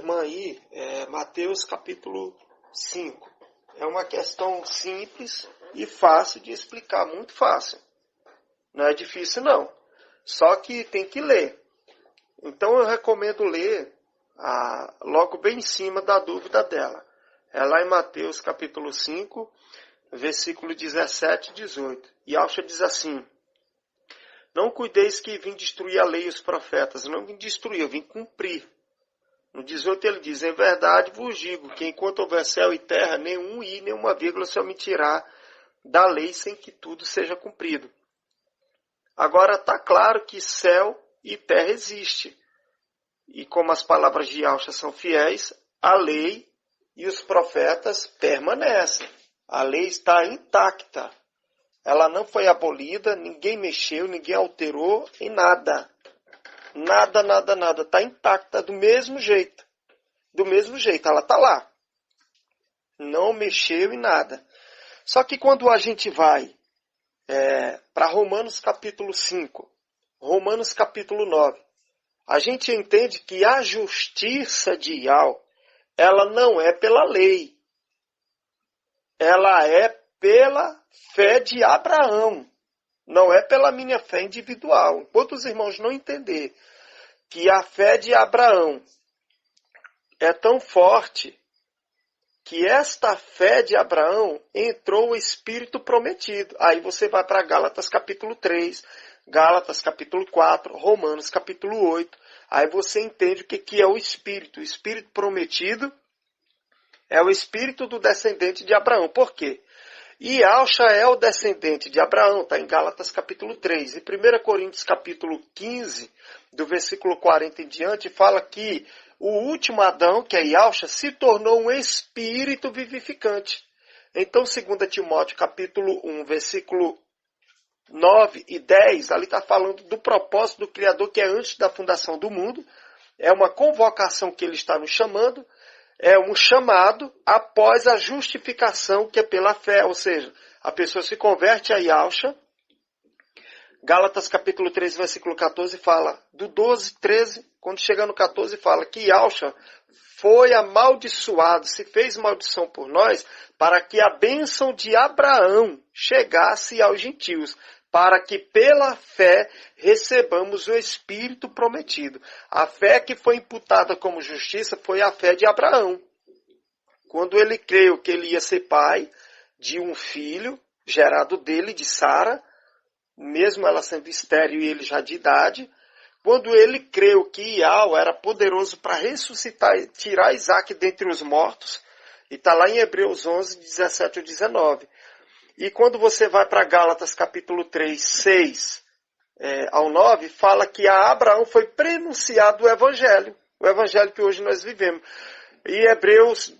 Irmã aí, Mateus capítulo 5. É uma questão simples e fácil de explicar, muito fácil. Não é difícil não, só que tem que ler. Então eu recomendo ler logo bem em cima da dúvida dela. É lá em Mateus capítulo 5, versículo 17 e 18. E Alcha diz assim: não cuideis que vim destruir a lei e os profetas. Não vim destruir, eu vim cumprir. No 18 ele diz: em verdade vos digo que enquanto houver céu e terra, nenhum i, nenhuma vírgula se omitirá da lei sem que tudo seja cumprido. Agora está claro que céu e terra existe. E como as palavras de Alcha são fiéis, a lei e os profetas permanecem. A lei está intacta. Ela não foi abolida, ninguém mexeu, ninguém alterou em nada. Nada, nada, nada. Está intacta do mesmo jeito. Do mesmo jeito, ela está lá. Não mexeu em nada. Só que quando a gente vai para Romanos capítulo 5, Romanos capítulo 9, a gente entende que a justiça de Yahweh, ela não é pela lei. Ela é pela fé de Abraão. Não é pela minha fé individual. Enquanto os irmãos não entenderem que a fé de Abraão é tão forte que esta fé de Abraão entrou o Espírito prometido. Aí você vai para Gálatas capítulo 3, Gálatas capítulo 4, Romanos capítulo 8. Aí você entende o que é o Espírito. O Espírito prometido é o Espírito do descendente de Abraão. Por quê? E Alcha é o descendente de Abraão, está em Gálatas capítulo 3. Em 1 Coríntios capítulo 15, do versículo 40 em diante, fala que o último Adão, que é Yalcha, se tornou um espírito vivificante. Então, 2 Timóteo capítulo 1, versículo 9 e 10, ali está falando do propósito do Criador, que é antes da fundação do mundo. É uma convocação que ele está nos chamando. É um chamado após a justificação, que é pela fé. Ou seja, a pessoa se converte a Yalcha. Gálatas capítulo 3, versículo 14 fala do 12, 13, quando chega no 14 fala que Yalcha foi amaldiçoado, se fez maldição por nós, para que a bênção de Abraão chegasse aos gentios, para que pela fé recebamos o Espírito prometido. A fé que foi imputada como justiça foi a fé de Abraão. Quando ele creu que ele ia ser pai de um filho gerado dele, de Sara, mesmo ela sendo estéril e ele já de idade, quando ele creu que Yahweh era poderoso para ressuscitar e tirar Isaac dentre os mortos, e está lá em Hebreus 11, 17 e 19. E quando você vai para Gálatas capítulo 3, 6 ao 9, fala que a Abraão foi prenunciado o evangelho que hoje nós vivemos. E Hebreus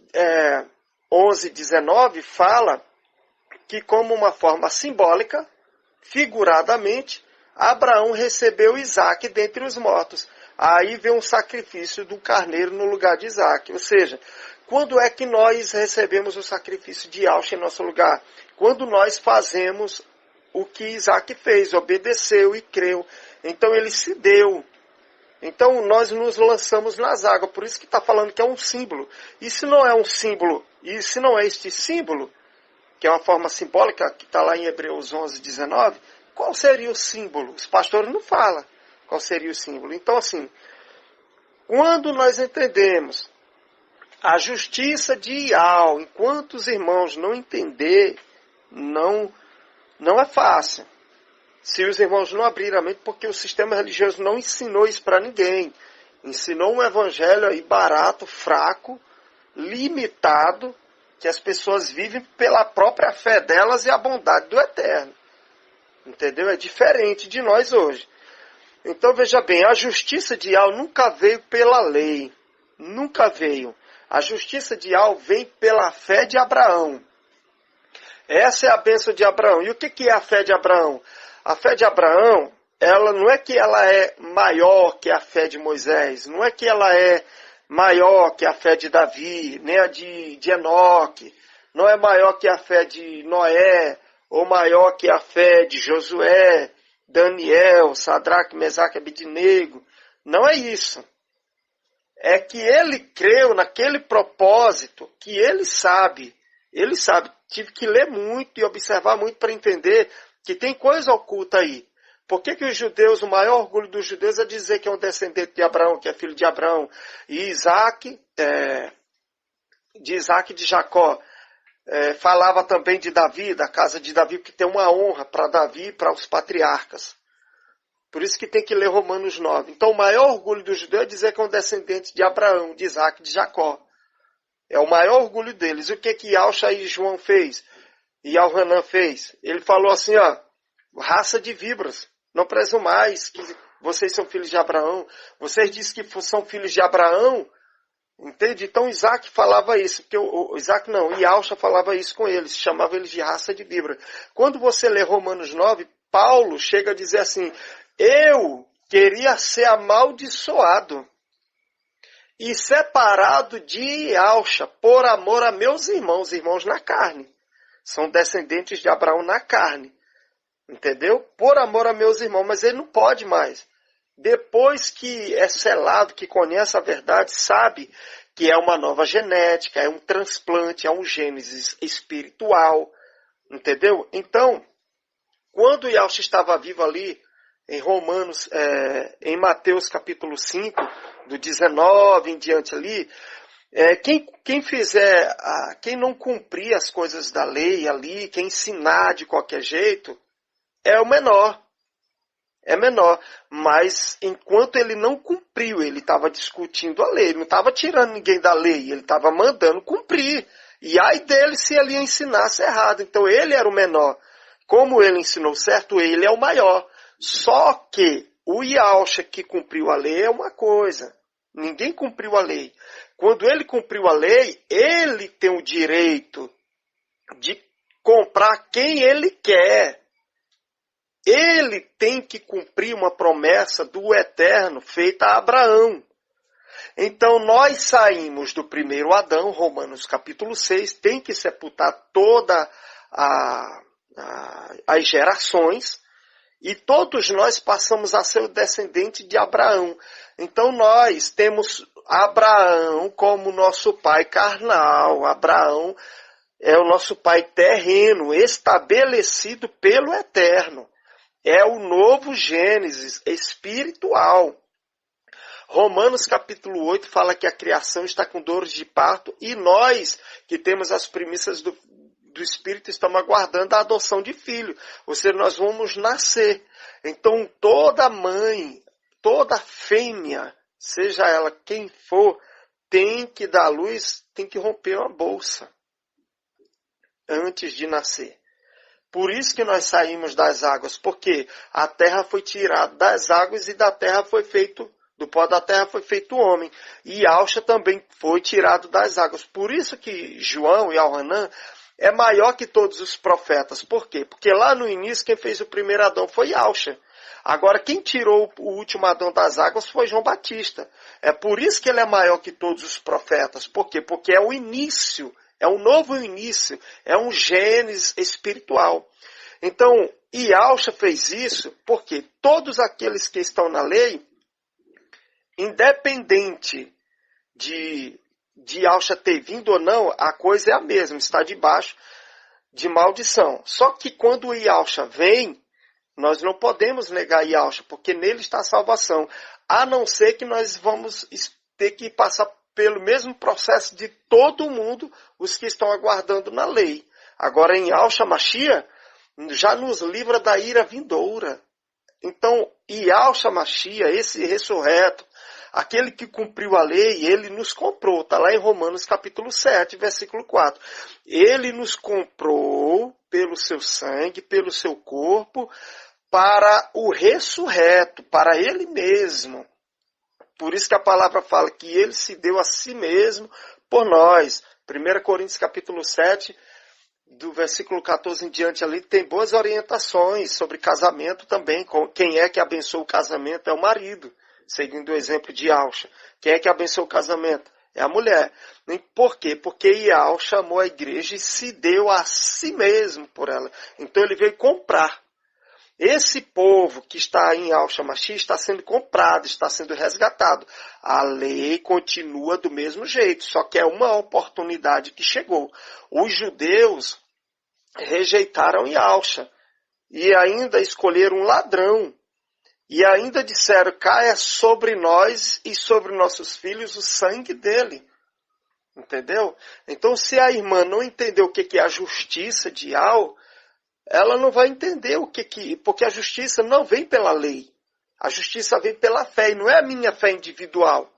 11, 19 fala que como uma forma simbólica, figuradamente, Abraão recebeu Isaac dentre os mortos. Aí vem um sacrifício do carneiro no lugar de Isaac. Ou seja, quando é que nós recebemos o sacrifício de Yalcha em nosso lugar? Quando nós fazemos o que Isaac fez, obedeceu e creu. Então ele se deu. Então nós nos lançamos nas águas. Por isso que está falando que é um símbolo. E se não é um símbolo, e se não é este símbolo, que é uma forma simbólica, que está lá em Hebreus 11, 19, qual seria o símbolo? Os pastores não falam qual seria o símbolo. Então, assim, quando nós entendemos a justiça de Yahweh, enquanto os irmãos não entender, não é fácil. Se os irmãos não abrirem a mente, porque o sistema religioso não ensinou isso para ninguém. Ensinou um evangelho aí barato, fraco, limitado, que as pessoas vivem pela própria fé delas e a bondade do Eterno. Entendeu? É diferente de nós hoje. Então veja bem, a justiça de Yahweh nunca veio pela lei. Nunca veio. A justiça de Yahweh vem pela fé de Abraão. Essa é a bênção de Abraão. E o que é a fé de Abraão? A fé de Abraão, ela não é que ela é maior que a fé de Moisés. Não é que ela é maior que a fé de Davi, nem a de Enoque. Não é maior que a fé de Noé, ou maior que a fé de Josué, Daniel, Sadraque, Mesaque e Abednego. Não é isso. é que ele creu naquele propósito que ele sabe, tive que ler muito e observar muito para entender que tem coisa oculta aí. Por que os judeus, o maior orgulho dos judeus é dizer que é um descendente de Abraão, que é filho de Abraão, e de Isaac e de Jacó. Falava também de Davi, da casa de Davi, porque tem uma honra para Davi e para os patriarcas. Por isso que tem que ler Romanos 9. Então o maior orgulho do judeu é dizer que é um descendente de Abraão, de Isaac e de Jacó. É o maior orgulho deles. E o que Yalcha e João fez? E Elhanan fez? Ele falou assim, ó, raça de víboras, não presumais que vocês são filhos de Abraão. Vocês dizem que são filhos de Abraão, entende? Então Isaac falava isso, porque Yalcha falava isso com eles, chamava eles de raça de víbora. Quando você lê Romanos 9, Paulo chega a dizer assim, eu queria ser amaldiçoado e separado de Yalcha por amor a meus irmãos na carne. São descendentes de Abraão na carne. Entendeu? Por amor a meus irmãos, mas ele não pode mais. Depois que é selado, que conhece a verdade, sabe que é uma nova genética, é um transplante, é um gênesis espiritual. Entendeu? Então, quando Yalcha estava vivo ali, em Romanos, em Mateus capítulo 5, do 19 em diante ali, quem não cumprir as coisas da lei ali, quem ensinar de qualquer jeito, é o menor. É menor. Mas enquanto ele não cumpriu, ele estava discutindo a lei, ele não estava tirando ninguém da lei, ele estava mandando cumprir. E ai dele se ele ensinasse errado. Então ele era o menor. Como ele ensinou certo, ele é o maior. Só que o Yalcha que cumpriu a lei é uma coisa. Ninguém cumpriu a lei. Quando ele cumpriu a lei, ele tem o direito de comprar quem ele quer. Ele tem que cumprir uma promessa do Eterno feita a Abraão. Então nós saímos do primeiro Adão, Romanos capítulo 6, tem que sepultar todas as gerações, e todos nós passamos a ser o descendente de Abraão. Então nós temos Abraão como nosso pai carnal. Abraão é o nosso pai terreno, estabelecido pelo Eterno. É o novo Gênesis espiritual. Romanos capítulo 8 fala que a criação está com dores de parto e nós, que temos as primícias do Espírito, estamos aguardando a adoção de filho. Ou seja, nós vamos nascer. Então toda mãe, toda fêmea, seja ela quem for, tem que dar luz, tem que romper uma bolsa antes de nascer. Por isso que nós saímos das águas, porque a terra foi tirada das águas e da terra foi feito, do pó da terra foi feito o homem. E Yalcha também foi tirado das águas. Por isso que João e Elhanan é maior que todos os profetas. Por quê? Porque lá no início quem fez o primeiro Adão foi Yalcha. Agora quem tirou o último Adão das águas foi João Batista. É por isso que ele é maior que todos os profetas. Por quê? Porque é o início. É um novo início, é um Gênesis espiritual. Então, Yalcha fez isso porque todos aqueles que estão na lei, independente de Yalcha ter vindo ou não, a coisa é a mesma, está debaixo de maldição. Só que quando o Yalcha vem, nós não podemos negar Yalcha, porque nele está a salvação, a não ser que nós vamos ter que passar pelo mesmo processo de todo mundo, os que estão aguardando na lei. Agora em Yalcha Mashiach, já nos livra da ira vindoura. Então, Yalcha Mashiach, esse ressurreto, aquele que cumpriu a lei, ele nos comprou. Está lá em Romanos capítulo 7, versículo 4. Ele nos comprou pelo seu sangue, pelo seu corpo, para o ressurreto, para ele mesmo. Por isso que a palavra fala que ele se deu a si mesmo por nós. 1 Coríntios capítulo 7, do versículo 14 em diante ali, tem boas orientações sobre casamento também. Quem é que abençoa o casamento é o marido, seguindo o exemplo de Yalcha. Quem é que abençoa o casamento? É a mulher. Por quê? Porque Yalcha amou a igreja e se deu a si mesmo por ela. Então ele veio comprar. Esse povo que está em Al-Shamashi está sendo comprado, está sendo resgatado. A lei continua do mesmo jeito, só que é uma oportunidade que chegou. Os judeus rejeitaram Yahusha e ainda escolheram um ladrão. E ainda disseram, caia sobre nós e sobre nossos filhos o sangue dele. Entendeu? Então, se a irmã não entender o que é a justiça de Yahweh, ela não vai entender porque a justiça não vem pela lei. A justiça vem pela fé, e não é a minha fé individual.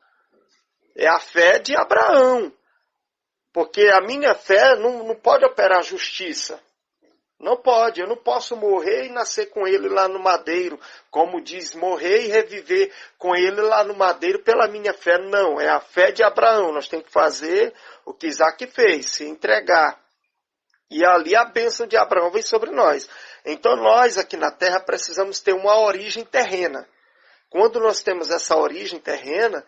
É a fé de Abraão. Porque a minha fé não pode operar justiça. Não pode, eu não posso morrer e nascer com ele lá no madeiro, como diz, morrer e reviver com ele lá no madeiro pela minha fé. Não, é a fé de Abraão. Nós temos que fazer o que Isaac fez, se entregar. E ali a bênção de Abraão vem sobre nós. Então nós aqui na terra precisamos ter uma origem terrena. Quando nós temos essa origem terrena,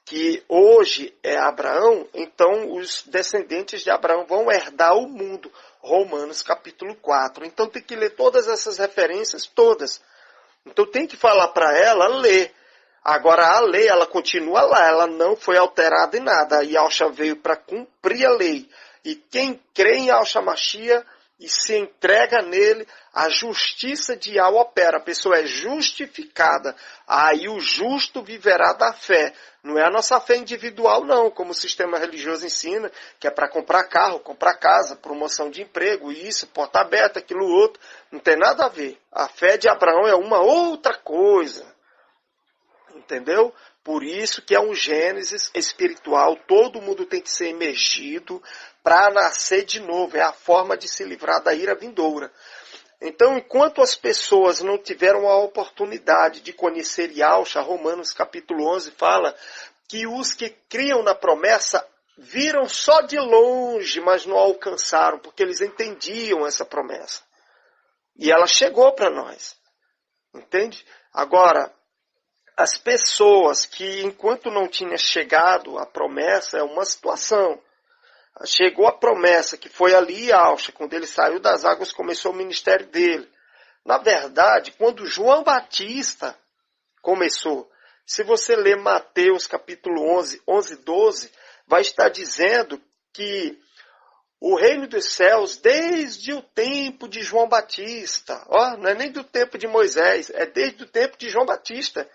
que hoje é Abraão, então os descendentes de Abraão vão herdar o mundo. Romanos capítulo 4. Então tem que ler todas essas referências, todas. Então tem que falar para ela ler. Agora a lei, ela continua lá, ela não foi alterada em nada. A Yahusha veio para cumprir a lei. E quem crê em Yahusha Mashiach e se entrega nele, a justiça de Yahweh opera. A pessoa é justificada. Aí o justo viverá da fé. Não é a nossa fé individual, não, como o sistema religioso ensina, que é para comprar carro, comprar casa, promoção de emprego, isso, porta aberta, aquilo outro. Não tem nada a ver. A fé de Abraão é uma outra coisa. Entendeu? Por isso que é um Gênesis espiritual. Todo mundo tem que ser emergido para nascer de novo. É a forma de se livrar da ira vindoura. Então, enquanto as pessoas não tiveram a oportunidade de conhecer Yahusha, Romanos capítulo 11 fala que os que criam na promessa viram só de longe, mas não alcançaram, porque eles entendiam essa promessa. E ela chegou para nós. Entende? Agora, as pessoas que, enquanto não tinha chegado a promessa, é uma situação. Chegou a promessa, que foi ali Yahusha, quando ele saiu das águas, começou o ministério dele. Na verdade, quando João Batista começou, se você ler Mateus capítulo 11, 12, vai estar dizendo que o reino dos céus, desde o tempo de João Batista, não é nem do tempo de Moisés, é desde o tempo de João Batista,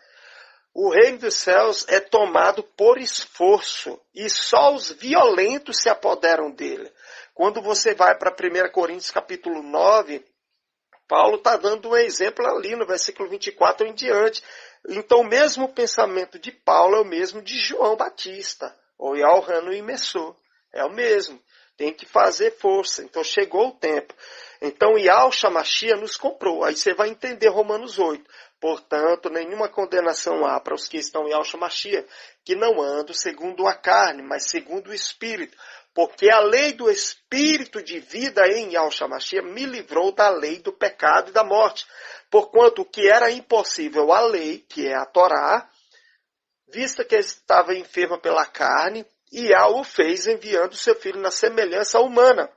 o reino dos céus é tomado por esforço e só os violentos se apoderam dele. Quando você vai para 1 Coríntios capítulo 9, Paulo está dando um exemplo ali no versículo 24 em diante. Então o mesmo pensamento de Paulo é o mesmo de João Batista, ou Yohanan e Messô. É o mesmo. Tem que fazer força. Então chegou o tempo. Então Yahusha Mashiach nos comprou. Aí você vai entender Romanos 8. Portanto, nenhuma condenação há para os que estão em Yahusha Mashiach, que não andam segundo a carne, mas segundo o Espírito. Porque a lei do Espírito de vida em Yahusha Mashiach me livrou da lei do pecado e da morte. Porquanto o que era impossível à lei, que é a Torá, vista que estava enferma pela carne, Yahweh o fez enviando seu filho na semelhança humana.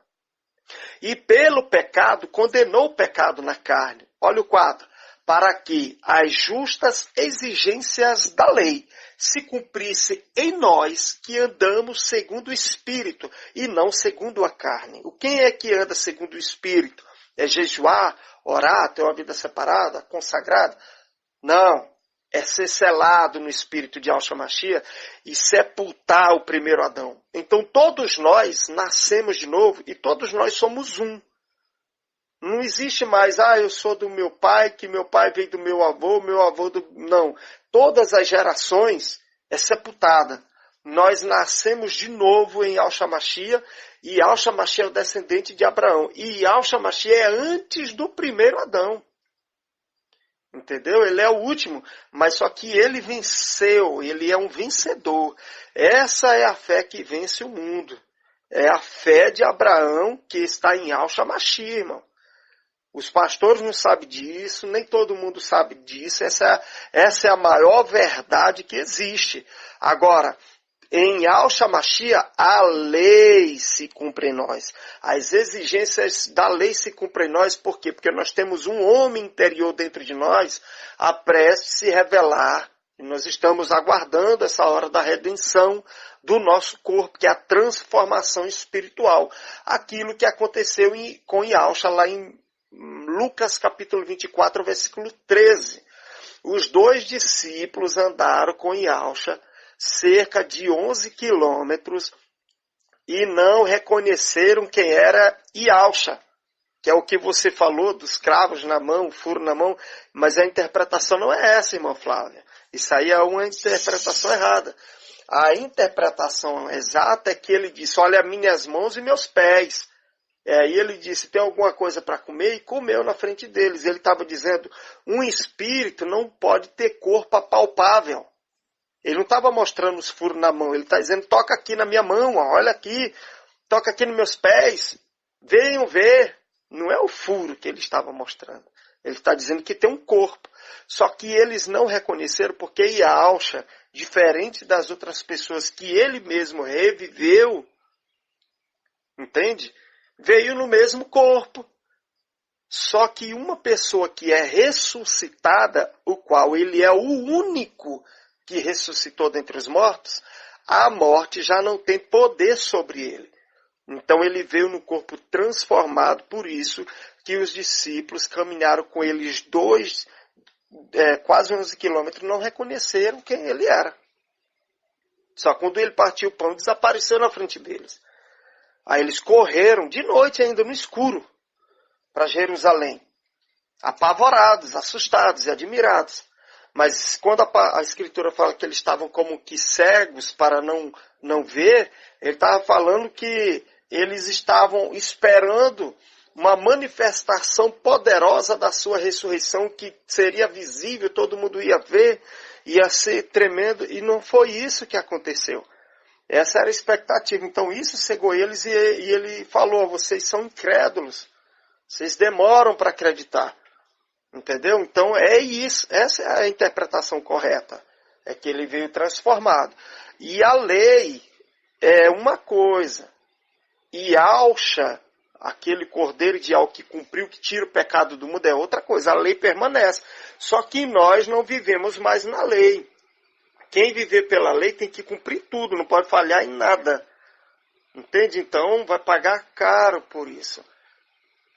E pelo pecado, condenou o pecado na carne. Olha o 4. Para que as justas exigências da lei se cumprissem em nós que andamos segundo o Espírito e não segundo a carne. Quem é que anda segundo o Espírito? É jejuar, orar, ter uma vida separada, consagrada? Não. É ser selado no Espírito de Yahusha Mashiach e sepultar o primeiro Adão. Então todos nós nascemos de novo e todos nós somos um. Não existe mais, eu sou do meu pai, que meu pai veio do meu avô do... Não. Todas as gerações é sepultada. Nós nascemos de novo em Yahusha Mashiach e Yahusha Mashiach é o descendente de Abraão. E Yahusha Mashiach é antes do primeiro Adão. Entendeu? Ele é o último, mas só que ele venceu, ele é um vencedor. Essa é a fé que vence o mundo. É a fé de Abraão que está em Yahusha Mashiach, irmão. Os pastores não sabem disso, nem todo mundo sabe disso. Essa é a maior verdade que existe. Agora, em Yahshua Mashiach, a lei se cumpre em nós. As exigências da lei se cumprem em nós, por quê? Porque nós temos um homem interior dentro de nós, a prestes se revelar. E nós estamos aguardando essa hora da redenção do nosso corpo, que é a transformação espiritual. Aquilo que aconteceu com Yahshua lá em Lucas capítulo 24, versículo 13. Os 2 discípulos andaram com Yahshua cerca de 11 quilômetros e não reconheceram quem era Yahshua, que é o que você falou dos cravos na mão, furo na mão, mas a interpretação não é essa, irmã Flávia. Isso aí é uma interpretação errada. A interpretação exata é que ele disse, olha minhas mãos e meus pés. E ele disse, tem alguma coisa para comer? E comeu na frente deles. Ele estava dizendo, um espírito não pode ter corpo apalpável. Ele não estava mostrando os furos na mão. Ele está dizendo, toca aqui na minha mão, ó, olha aqui. Toca aqui nos meus pés. Venham ver. Não é o furo que ele estava mostrando. Ele está dizendo que tem um corpo. Só que eles não reconheceram porque Yahshua, diferente das outras pessoas que ele mesmo reviveu, entende? Veio no mesmo corpo. Só que uma pessoa que é ressuscitada, o qual ele é o único que ressuscitou dentre os mortos, a morte já não tem poder sobre ele. Então ele veio no corpo transformado, por isso que os discípulos caminharam com eles quase 11 quilômetros, não reconheceram quem ele era. Só quando ele partiu o pão, desapareceu na frente deles. Aí eles correram de noite ainda no escuro para Jerusalém, apavorados, assustados e admirados. Mas quando a Escritura fala que eles estavam como que cegos para não ver, ele estava falando que eles estavam esperando uma manifestação poderosa da sua ressurreição, que seria visível, todo mundo ia ver, ia ser tremendo, e não foi isso que aconteceu. Essa era a expectativa. Então isso cegou eles e ele falou, vocês são incrédulos, vocês demoram para acreditar. Entendeu? Então é isso, essa é a interpretação correta. É que ele veio transformado. E a lei é uma coisa. E Yahshua, aquele cordeiro de Yahweh que cumpriu, que tira o pecado do mundo, é outra coisa. A lei permanece. Só que nós não vivemos mais na lei. Quem viver pela lei tem que cumprir tudo, não pode falhar em nada. Entende? Então vai pagar caro por isso.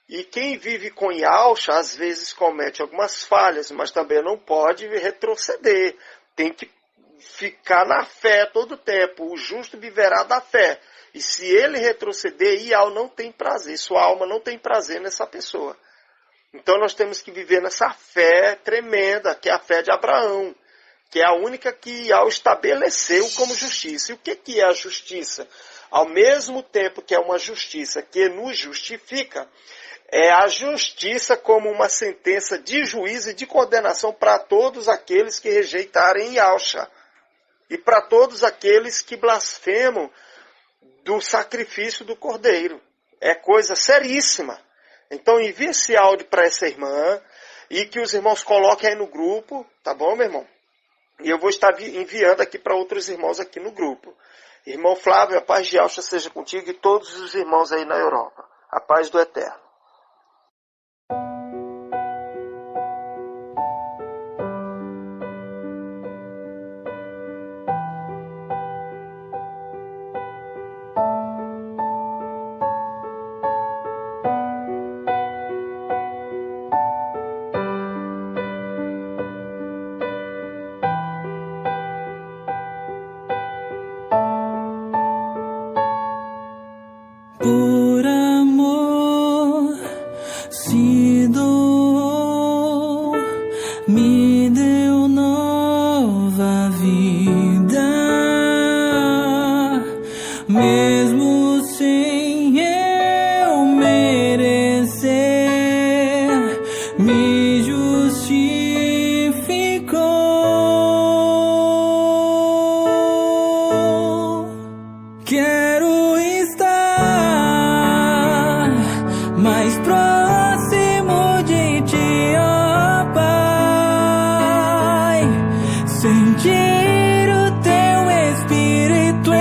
E quem vive com Yahshua, às vezes comete algumas falhas, mas também não pode retroceder. Tem que ficar na fé todo o tempo. O justo viverá da fé. E se ele retroceder, Yahweh não tem prazer. Sua alma não tem prazer nessa pessoa. Então nós temos que viver nessa fé tremenda, que é a fé de Abraão, que é a única que Yahweh estabeleceu como justiça. E o que é a justiça? Ao mesmo tempo que é uma justiça que nos justifica, é a justiça como uma sentença de juízo e de condenação para todos aqueles que rejeitarem Yahshua. E para todos aqueles que blasfemam do sacrifício do Cordeiro. É coisa seríssima. Então envie esse áudio para essa irmã e que os irmãos coloquem aí no grupo, tá bom, meu irmão? E eu vou estar enviando aqui para outros irmãos aqui no grupo. Irmão Flávio, a paz de Yahshua seja contigo e todos os irmãos aí na Europa. A paz do Eterno. Por amor se doou, me deu nova vida, mesmo sem eu merecer, me justificou. Quero estar mais próximo de ti, ó Pai, sentir o teu Espírito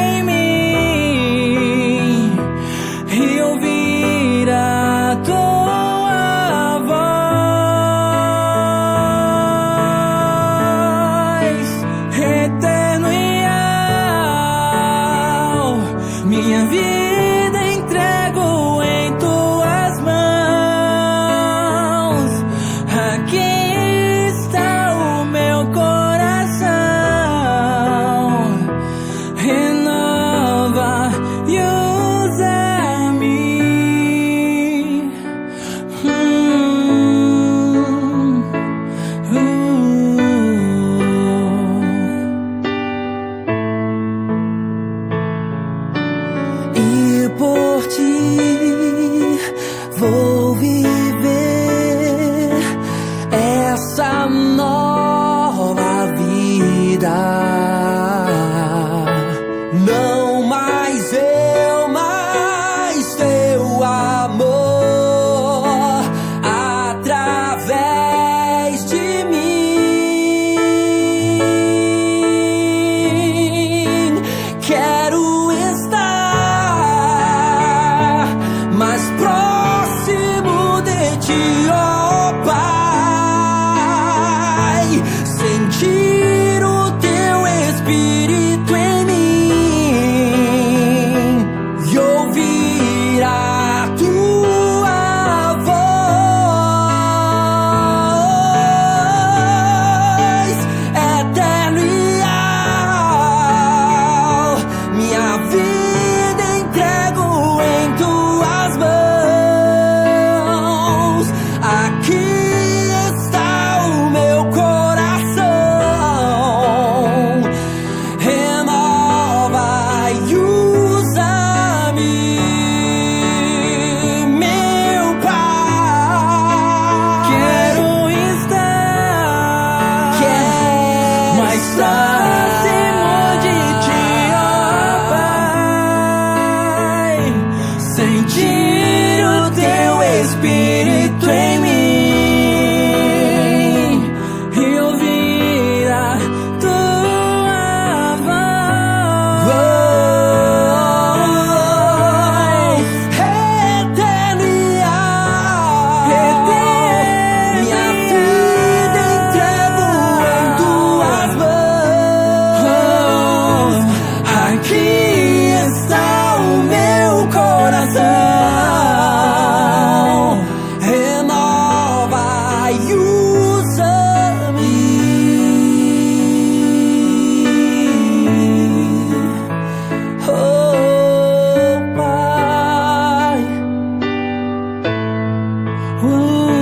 Oh,